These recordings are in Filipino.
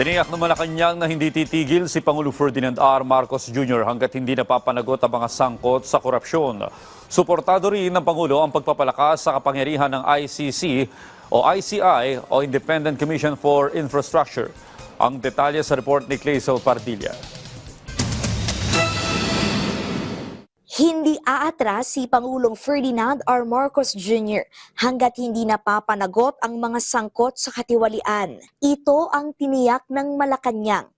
Tiniyak ng Malacanang na hindi titigil si Pangulo Ferdinand R. Marcos Jr. hanggat hindi napapanagot ang mga sangkot sa korupsyon. Suportado rin ng Pangulo ang pagpapalakas sa kapangyarihan ng ICC o ICI o Independent Commission for Infrastructure. Ang detalye sa report ni Clazel Pardilla. Hindi aatras si Pangulong Ferdinand R. Marcos Jr. hanggat hindi napapanagot ang mga sangkot sa katiwalian. Ito ang tiniyak ng Malacanang.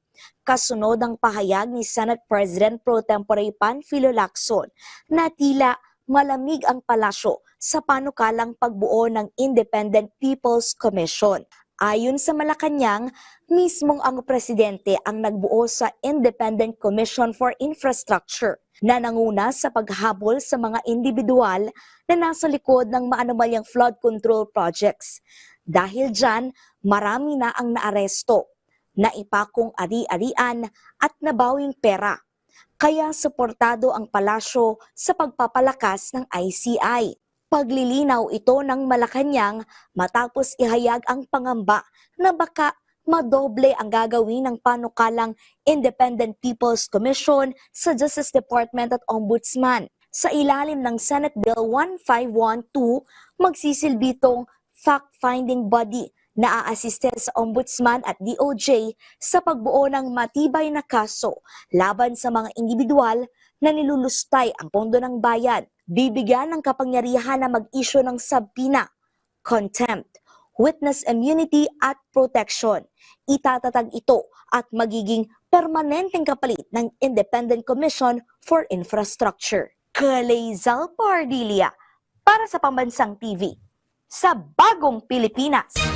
Kasunod ang pahayag ni Senate President Pro Tempore Panfilo Lacson na tila malamig ang palasyo sa panukalang pagbuo ng Independent People's Commission. Ayon sa Malacanang, mismong ang presidente ang nagbuo sa Independent Commission for Infrastructure na nanguna sa paghabol sa mga individual na nasa likod ng maanumalyang flood control projects. Dahil dyan, marami na ang naaresto, naipakong ari-arian at nabawing pera. Kaya suportado ang palasyo sa pagpapalakas ng ICI. Paglilinaw ito ng Malacanang matapos ihayag ang pangamba na baka madoble ang gagawin ng panukalang Independent People's Commission sa Justice Department at Ombudsman. Sa ilalim ng Senate Bill 1512, magsisilbi itong fact-finding body na aasiste sa Ombudsman at DOJ sa pagbuo ng matibay na kaso laban sa mga individual na nilulustay ang pondo ng bayan. Bibigyan ng kapangyarihan na mag-issue ng subpoena, contempt, witness immunity at protection. Itatatag ito at magiging permanenteng kapalit ng Independent Commission for Infrastructure. Clazel Pardilla para sa Pambansang TV sa Bagong Pilipinas.